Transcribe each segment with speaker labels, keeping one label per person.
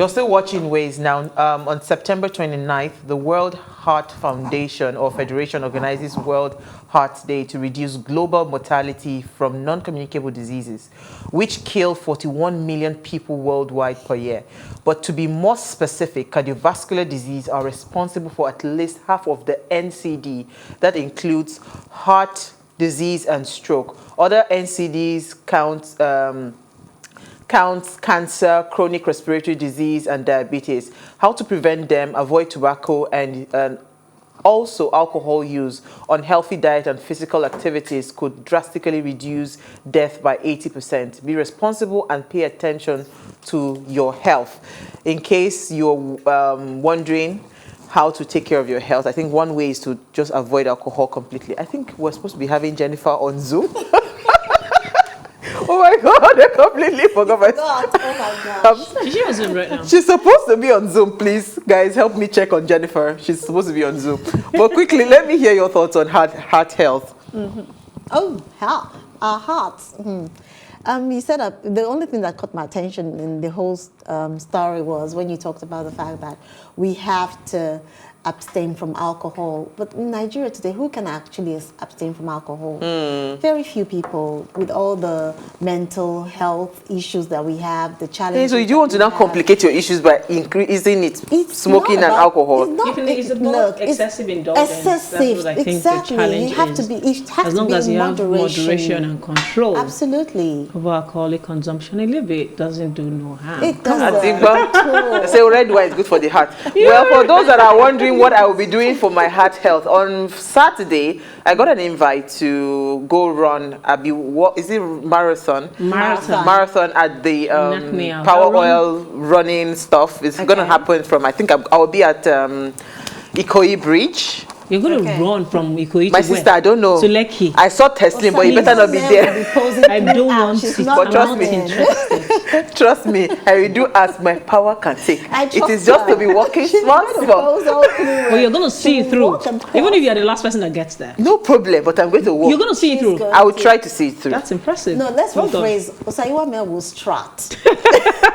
Speaker 1: You're still watching Ways now. On September 29th, the World Heart Foundation or Federation organizes World Heart Day to reduce global mortality from non-communicable diseases, which kill 41 million people worldwide per year. But to be more specific, cardiovascular disease are responsible for at least half of the NCD. That includes heart disease and stroke. Other NCDs counts cancer, chronic respiratory disease, and diabetes. How to prevent them, avoid tobacco and also alcohol use, unhealthy diet and physical activities could drastically reduce death by 80%. Be responsible and pay attention to your health. In case you're wondering how to take care of your health, I think one way is to just avoid alcohol completely. I think we're supposed to be having Jennifer on Zoom. Oh my God, I completely forgot my...
Speaker 2: Oh my gosh.
Speaker 3: Is she on Zoom right now?
Speaker 1: She's supposed to be on Zoom, please. Guys, help me check on Jennifer. She's supposed to be on Zoom. But quickly, let me hear your thoughts on heart health.
Speaker 2: Oh, health. Our hearts. You said the only thing that caught my attention in the whole story was when you talked about the fact that we have to abstain from alcohol. But in Nigeria today, who can actually abstain from alcohol? Very few people, with all the mental health issues that we have, the challenges.
Speaker 1: So you want to now complicate your issues by increasing smoking and alcohol?
Speaker 3: It's about excessive indulgence.
Speaker 2: Excessive, exactly. You have to be, it has
Speaker 3: as long
Speaker 2: to be
Speaker 3: as you have moderation and control.
Speaker 2: Absolutely.
Speaker 3: Over alcoholic consumption, a little bit doesn't do no harm.
Speaker 2: It doesn't.
Speaker 1: I say red wine is good for the heart. Yeah. Well, for those that are wondering what I will be doing for my heart health, on Saturday I got an invite to go run what is it, marathon at the Power Oil running stuff. It's going to happen from, I think I will be at Ikoyi Bridge.
Speaker 3: You're going to run from Ikoyi to
Speaker 1: my sister, I don't know.
Speaker 3: To Lekki.
Speaker 1: I saw testing, but you better not be there.
Speaker 3: I don't want to.
Speaker 1: But trust me, trust me, I will do as my power can take. It is just to be walking small.
Speaker 3: Well, you're going to see it through. Even if you're the last person that gets there.
Speaker 1: No problem, but I'm going to walk.
Speaker 3: You're going to see it through.
Speaker 1: I will try to see it through.
Speaker 3: That's impressive.
Speaker 2: No, let's rephrase. Osayiwa Mel will strut.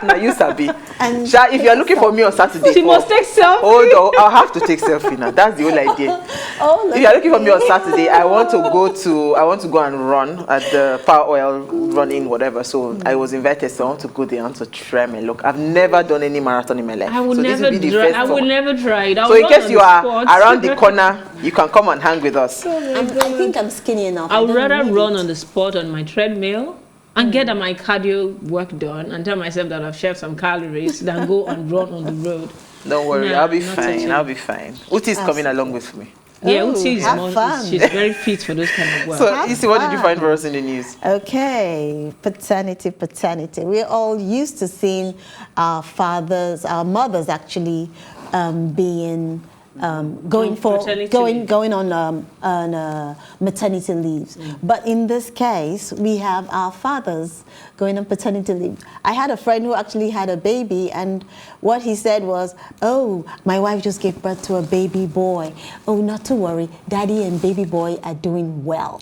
Speaker 1: Now you sabi. And if you're looking for me on Saturday,
Speaker 3: she must take selfie.
Speaker 1: Hold on, I'll have to take selfie now. That's the whole idea. If you're looking for me on Saturday, I want to go and run at the Power Oil running whatever. So I was invited, so I want to go there and to try my luck. I've never done any marathon in my life.
Speaker 3: I will never try it.
Speaker 1: So in case you are around the corner, you can come and hang with us.
Speaker 2: I think I'm skinny enough.
Speaker 3: I would rather run on the spot on my treadmill and get my cardio work done and tell myself that I've shaved some calories than go and run on the road.
Speaker 1: Don't worry, I'll be fine. I'll be fine. Uti is coming along with me.
Speaker 3: Yeah, Uti is she's very fit for those kind of work.
Speaker 1: So, Isi, what did you find for us in the news?
Speaker 2: Okay, paternity. We're all used to seeing our mothers actually being going on maternity leaves. But in this case, we have our fathers going on paternity leave. I had a friend who actually had a baby, and what he said was, "Oh, my wife just gave birth to a baby boy. Oh, not to worry, daddy and baby boy are doing well."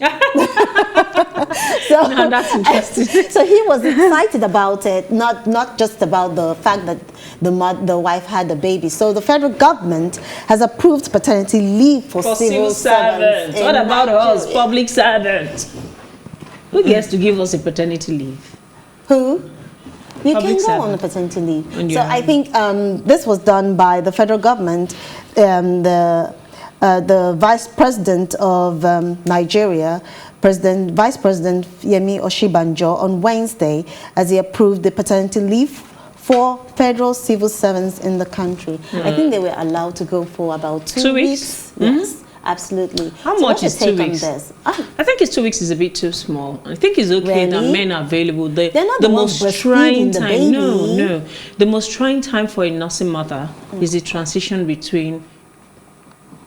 Speaker 2: So
Speaker 3: no, that's interesting.
Speaker 2: So he was excited about it, not just about the fact that the wife had a baby. So the federal government has approved paternity leave for civil servants.
Speaker 3: What about us, public servants? Who gets to give us a paternity leave?
Speaker 2: Who? You can go on a paternity leave. So I think this was done by the federal government. The Vice President of Nigeria, Vice President Yemi Oshibanjo, on Wednesday, as he approved the paternity leave for federal civil servants in the country. I think they were allowed to go for about 2 weeks. Yes. Absolutely.
Speaker 3: How much is 2 weeks? I think 2 weeks is a bit too small. I think it's okay that men are available.
Speaker 2: They're not the most trying time.
Speaker 3: No. The most trying time for a nursing mother is the transition between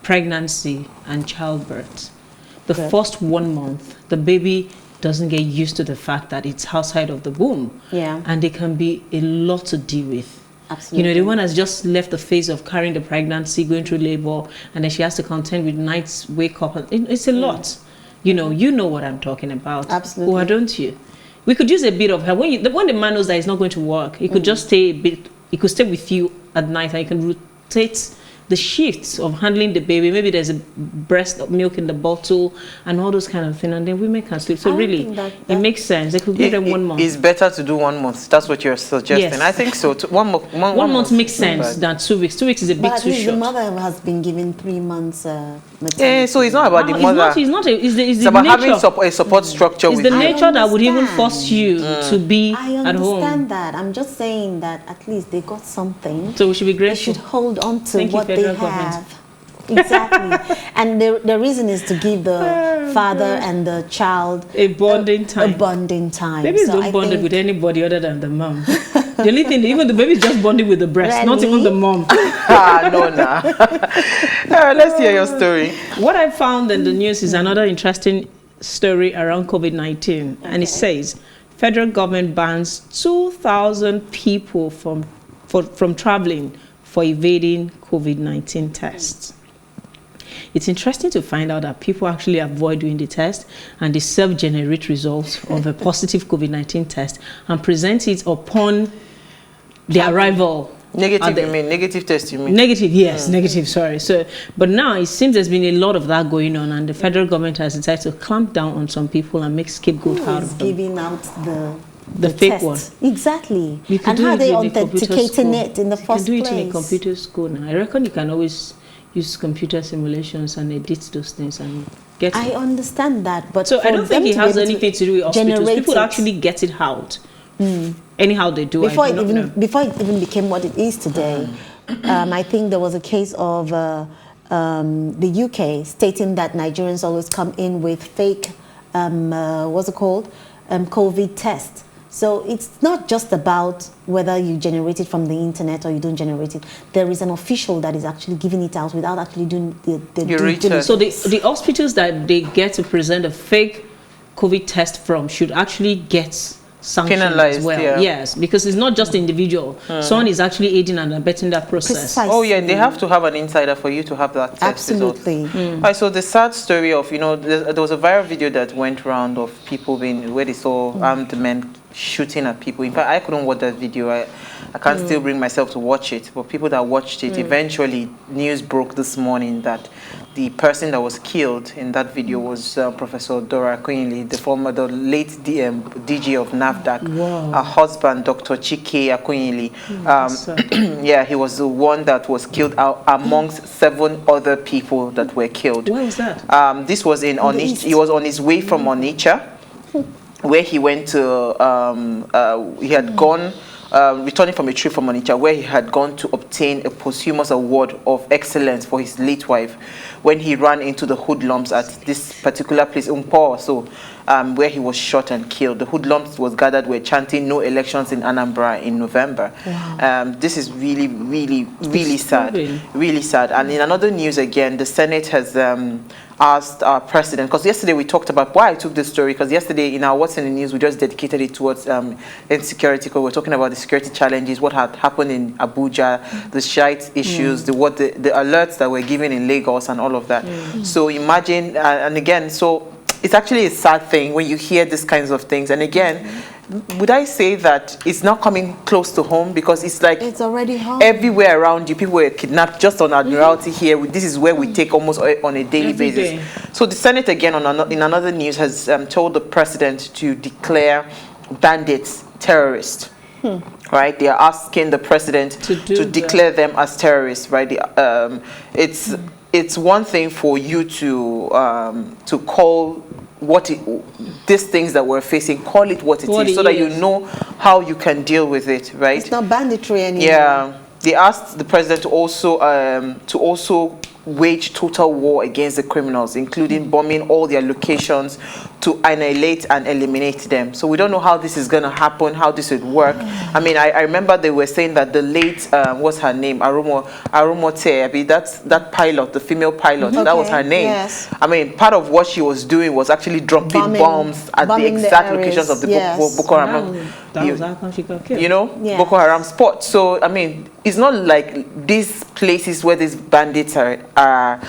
Speaker 3: pregnancy and childbirth. The first 1 month, the baby doesn't get used to the fact that it's outside of the womb.
Speaker 2: Yeah.
Speaker 3: And it can be a lot to deal with.
Speaker 2: Absolutely.
Speaker 3: You know, the one has just left the phase of carrying the pregnancy, going through labor, and then she has to contend with nights, wake up. And it's a lot. You know what I'm talking about.
Speaker 2: Absolutely.
Speaker 3: Or don't you? We could use a bit of help. When the man knows that he's not going to work, he could just stay a bit it could stay with you at night, and you can rotate the shifts of handling the baby. Maybe there's a breast of milk in the bottle and all those kind of things, and then women can sleep. So really, it makes sense. They could give them 1 month.
Speaker 1: It's better to do 1 month. That's what you're suggesting.
Speaker 3: Yes.
Speaker 1: I think so. 1 month.
Speaker 3: One month makes sense than 2 weeks. 2 weeks is a bit
Speaker 2: But at
Speaker 3: too
Speaker 2: least
Speaker 3: short.
Speaker 2: the mother has been given 3 months maternity.
Speaker 1: Yeah, so it's not about the mother.
Speaker 3: It's
Speaker 1: about
Speaker 3: the
Speaker 1: having
Speaker 3: nature.
Speaker 1: a support structure
Speaker 3: It's
Speaker 1: with
Speaker 3: the
Speaker 1: you.
Speaker 3: nature that would even force you to be
Speaker 2: I
Speaker 3: at home.
Speaker 2: understand that. I'm just saying that at least they got something.
Speaker 3: So we should be
Speaker 2: They
Speaker 3: grateful.
Speaker 2: should hold on to
Speaker 3: Thank you,
Speaker 2: what they
Speaker 3: federal government.
Speaker 2: have. Exactly. And the reason is to give the father and the child
Speaker 3: A bonding time.
Speaker 2: A bonding time.
Speaker 3: Babies
Speaker 2: So
Speaker 3: don't
Speaker 2: I
Speaker 3: bond
Speaker 2: think-
Speaker 3: with anybody other than the mom. The only thing, even the baby's just bonding with the breast, not
Speaker 2: Really?
Speaker 3: even the mom.
Speaker 1: No, nah. Let's hear your story.
Speaker 3: What I found in the news is another interesting story around COVID-19. And it says, federal government bans 2,000 people from traveling for evading COVID-19 tests. It's interesting to find out that people actually avoid doing the test, and they self-generate results of a positive COVID-19 test and present it upon the arrival.
Speaker 1: Negative, you mean? Negative test, you mean?
Speaker 3: Negative, yes, negative, sorry. So, but now it seems there's been a lot of that going on, and the federal government has decided to clamp down on some people and make scapegoat out
Speaker 2: Who is
Speaker 3: of them.
Speaker 2: giving out
Speaker 3: The fake
Speaker 2: test?
Speaker 3: one.
Speaker 2: Exactly.
Speaker 3: You can
Speaker 2: And
Speaker 3: do
Speaker 2: how
Speaker 3: it
Speaker 2: are they
Speaker 3: in the computer
Speaker 2: authenticating
Speaker 3: school.
Speaker 2: it in the
Speaker 3: You
Speaker 2: first
Speaker 3: can do it
Speaker 2: place?
Speaker 3: in a computer school now. I reckon you can always use computer simulations and edit those things and get
Speaker 2: I
Speaker 3: it.
Speaker 2: understand that, but
Speaker 3: So
Speaker 2: for
Speaker 3: I don't
Speaker 2: them
Speaker 3: think it
Speaker 2: to be
Speaker 3: has
Speaker 2: able
Speaker 3: anything to do with hospitals.
Speaker 2: generate
Speaker 3: People
Speaker 2: it
Speaker 3: actually get it out. Anyhow they do.
Speaker 2: before
Speaker 3: I
Speaker 2: it
Speaker 3: do not know.
Speaker 2: before it even became what it is today. I think there was a case of the UK stating that Nigerians always come in with fake what's it called, COVID tests. So it's not just about whether you generate it from the internet or you don't generate it. There is an official that is actually giving it out without actually doing the
Speaker 1: Your
Speaker 2: due
Speaker 1: research.
Speaker 2: diligence.
Speaker 3: So the hospitals that they get to present a fake COVID test from should actually get sanctioned
Speaker 1: Penalized,
Speaker 3: as well.
Speaker 1: yeah.
Speaker 3: Yes, because it's not just individual. Someone is actually aiding and abetting that process.
Speaker 2: Precisely.
Speaker 1: Oh yeah, they have to have an insider for you to have that test result.
Speaker 2: Absolutely.
Speaker 1: Right, so the sad story of, there was a viral video that went around of people where they saw armed men shooting at people. In fact, I couldn't watch that video. I can't still bring myself to watch it. But people that watched it, eventually news broke this morning that the person that was killed in that video was Professor Dora Akunyili, the late DG of NAFDAC.
Speaker 3: Wow.
Speaker 1: Her husband, Dr. Chike Akunyili. Yeah, he was the one that was killed amongst 7 other people that were killed.
Speaker 3: Where was that?
Speaker 1: This was in Onitsha. He was on his way from Onitsha, where he went to, he had gone, returning from a trip from Onitsha, where he had gone to obtain a posthumous award of excellence for his late wife, when he ran into the hoodlums at this particular place, Umpo, so where he was shot and killed. The hoodlums was gathered were chanting "No elections in Anambra" in November. Wow. This is really, really, really sad. Really sad. And in another news again, the Senate has asked our president, because yesterday we talked about why I took this story, because yesterday in our What's in the News, we just dedicated it towards insecurity, because we're talking about the security challenges, what had happened in Abuja, the Shite issues, the alerts that were given in Lagos and all of that. So imagine, and again, so it's actually a sad thing when you hear these kinds of things. And again, would I say that it's not coming close to home, because it's like
Speaker 2: It's already home.
Speaker 1: everywhere around you, people were kidnapped just on Admiralty here. This is where we take almost on a daily
Speaker 3: Every
Speaker 1: basis.
Speaker 3: day.
Speaker 1: So the Senate again in another news has told the president to declare bandits terrorists. Right, they are asking the president to declare them as terrorists. Right, it's one thing for you to call these things that we're facing, call it what it is, so that you know how you can deal with it, right?
Speaker 2: It's not banditry anymore.
Speaker 1: Yeah, they asked the president to also wage total war against the criminals, including bombing all their locations to annihilate and eliminate them. So we don't know how this is going to happen, how this would work. I mean, I remember they were saying that the late, what's her name, Arumote, that pilot, the female pilot, that was her name.
Speaker 2: Yes.
Speaker 1: I mean, part of what she was doing was actually dropping bombs at the exact locations of the Boko Haram.
Speaker 3: That was how come she got killed.
Speaker 1: You know,
Speaker 2: Yeah.
Speaker 1: Boko Haram spot. So, I mean, it's not like these places where these bandits are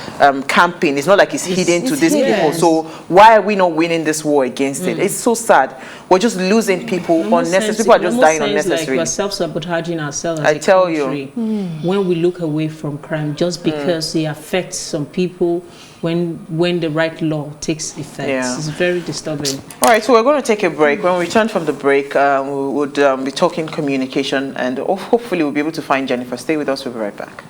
Speaker 1: camping. It's not like it's hidden to
Speaker 2: it's
Speaker 1: these
Speaker 2: hidden.
Speaker 1: people. So why are we not winning this war against it? It's so sad. We're just losing people unnecessarily. People are just dying unnecessarily.
Speaker 3: Like we're self-sabotaging ourselves as
Speaker 1: I
Speaker 3: a
Speaker 1: tell
Speaker 3: country
Speaker 1: you.
Speaker 3: when we look away from crime just because it affects some people when the right law takes effect.
Speaker 1: Yeah.
Speaker 3: It's very disturbing.
Speaker 1: All right, so we're going to take a break. When we return from the break, we would be talking communication, and hopefully we'll be able to find Jennifer. Stay with us. We'll be right back.